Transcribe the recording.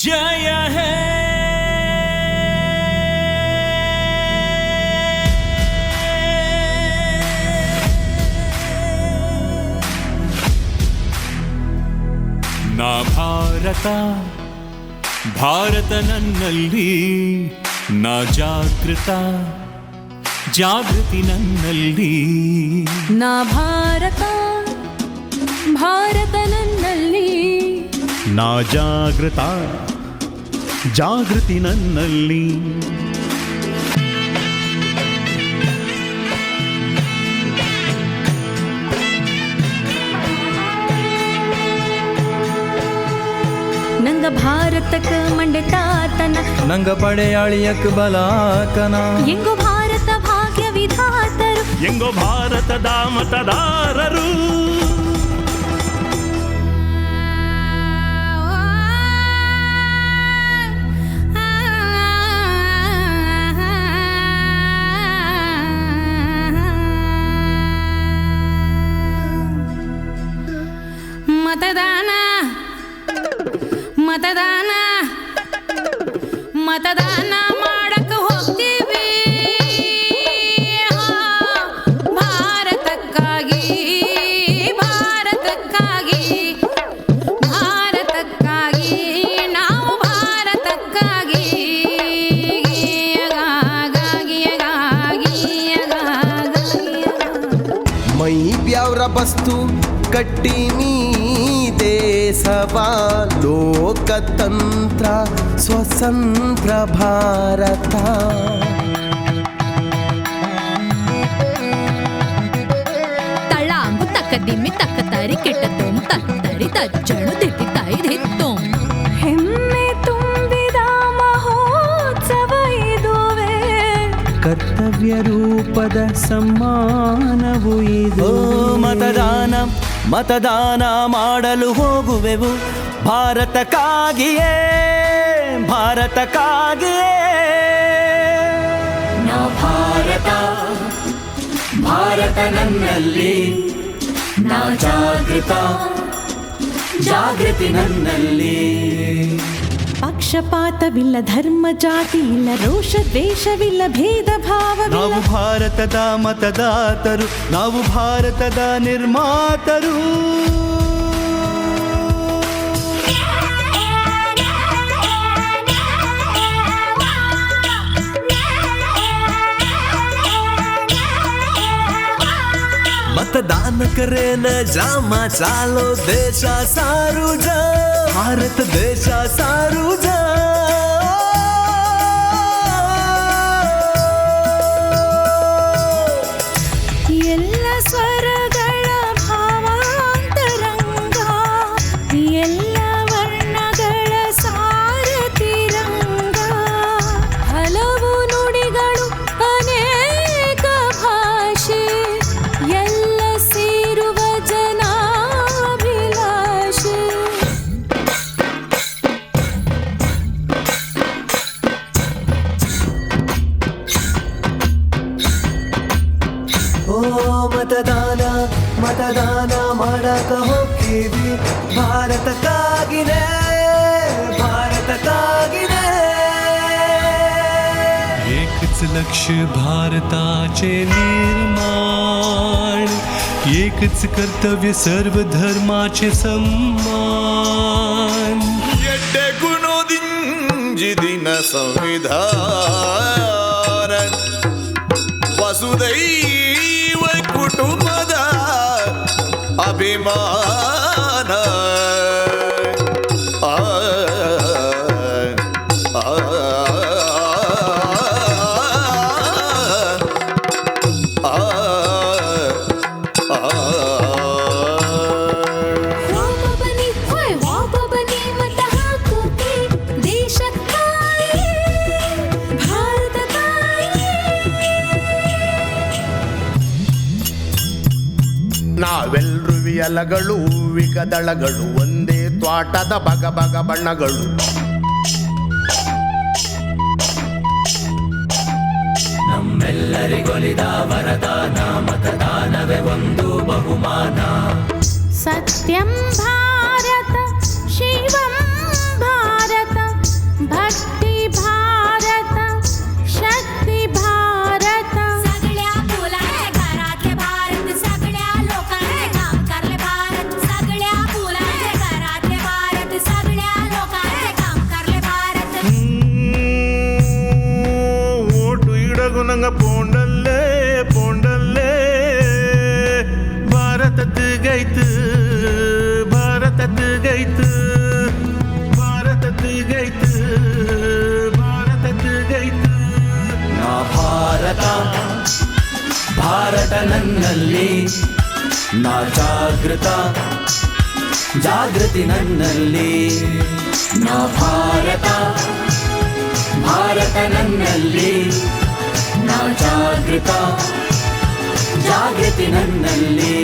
जय हे ನಾ ಭಾರತ ಭಾರತ ನನ್ನಲ್ಲಿ ನಾ ಜಾಗೃತ ಜಾಗೃತಿ ನನ್ನಲ್ಲಿ ನಾ ಭಾರತ ಭಾರತ ನನ್ನಲ್ಲಿ ನಾ ಜಾಗೃತ ಜಾಗೃತಿ ನನ್ನಲ್ಲಿ ನಂಗ ಭಾರತಕ್ಕ ಮಂಡೆತಾತನ ನಂಗ ಪಡೆಯಾಳಿಯಕ್ ಬಲಾಕನ ಎಂಗೋ ಭಾರತ ಭಾಗ್ಯ ವಿಧಾತರು ಎಂಗೋ ಭಾರತದ ಮತದಾರರು ಮತದಾನ ಮತದಾನ ಮತದಾನ ಮಾಡಕ ಹೋಗ್ತೀವಿ ಭಾರತಕ್ಕಾಗಿ ಭಾರತಕ್ಕಾಗಿ ಭಾರತಕ್ಕಾಗಿ ನಾವು ಭಾರತಕ್ಕಾಗಿ ಮೈ ಬ್ಯಾವ್ರ ಬಸ್ತು ಕಟ್ಟಿನಿ ದೇಶವ ಲೋಕತಂತ್ರ ಸ್ವತಂತ್ರ ಭಾರತ ತಳಾಂಬು ತಕ್ಕದಿಮ್ಮಿ ತಕ್ಕತಾರಿ ಕೆಟ್ಟತೋಂ ತತ್ತರಿ ತಜ್ಜಣು ದಿಟ್ಟಿತಾಯಿ ದಿತ್ತೋಂ ಹೆಮ್ಮೆ ತುಂಬಿದ ಮಹೋತ್ಸವ ಇದುವೆ ಕರ್ತವ್ಯ ರೂಪದ ಸಮ್ಮಾನವು ಇದು ಮತದಾನ ಮತದಾನ ಮಾಡಲು ಹೋಗುವೆವು ಭಾರತಕ್ಕಾಗಿಯೇ ಭಾರತಕ್ಕಾಗಿಯೇ ನಾ ಭಾರತ ಭಾರತ ನನ್ನಲ್ಲಿ ನಾ ಜಾಗೃತ ಜಾಗೃತಿ ನನ್ನಲ್ಲಿ ಪಕ್ಷಪಾತವಿಲ್ಲ ಧರ್ಮ ಜಾತಿ ಇಲ್ಲ ರೋಷ ದ್ವೇಷವಿಲ್ಲ ಭೇದ ಭಾವವಿಲ್ಲ ನಾವು ಭಾರತದ ಮತದಾತರು ನಾವು ಭಾರತದ ನಿರ್ಮಾತರು मतदान करेन जामा चालो देशा सारू जा भारत देशा सारू जा ಎಲ್ಲ ಸ್ವರಗಳ ಭಾವಾಂತರಂಗ ಎಲ್ಲ ವರ್ಣಗಳ ಸಾರತಿರಂಗ ಹಲವು ನುಡಿಗಳು ಅನೇಕ ಭಾಷೆ ಎಲ್ಲ ಸೇರುವ ಜನಾಭಿಲಾಷೆ ಓ ಮತದಾನ ಮತದಾನ ಮಾಡಕ ಹೋಗ್ತೀವಿ ಭಾರತಕ್ಕಾಗಿನೇ ಭಾರತಕ್ಕಾಗಿನೇ एकच लक्ष्य भारताचे निर्माण एकच कर्तव्य सर्व धर्माचे सम्मान ಎಡ್ಡೆ ಗುಣೋದಿಂಜಿದಿನ ಸಂವಿಧಾನ ವಸುದೈವ ಕುಟುಂಬದ ಅಭಿಮಾನ ವಾಪಬನಿ ಹೋಯ್ ವಾಪಬನಿ ಮತ ಹಾಕೋಕೆ ದೇಶಕ್ಕಾಗಿ ಭಾರತಕ್ಕಾಗಿ ನಾವೆಲ್ರು ವಿಯಲಗಳು ವಿಕದಳಗಳು ಒಂದೇ ತ್ವಾಟದ ಬಗ ಬಗ ಬಣ್ಣಗಳು ನಮ್ಮೆಲ್ಲರಿಗೊಲಿದ ವರದಾನ ಮತದಾನವೇ ಒಂದು ಬಹುಮಾನ ಸತ್ಯಂ ಭಾರತ ಶಿವಂ ಭಾರತ ಗೈತು ಭಾರತದ ಗೈತು ನಾ ಭಾರತ ಭಾರತ ನನ್ನಲ್ಲಿ ನಾ ಜಾಗೃತ ಜಾಗೃತಿ ನನ್ನಲ್ಲಿ ನಾ ಭಾರತ ಭಾರತ ನನ್ನಲ್ಲಿ ನಾ ಜಾಗೃತ ಜಾಗೃತಿ ನನ್ನಲ್ಲಿ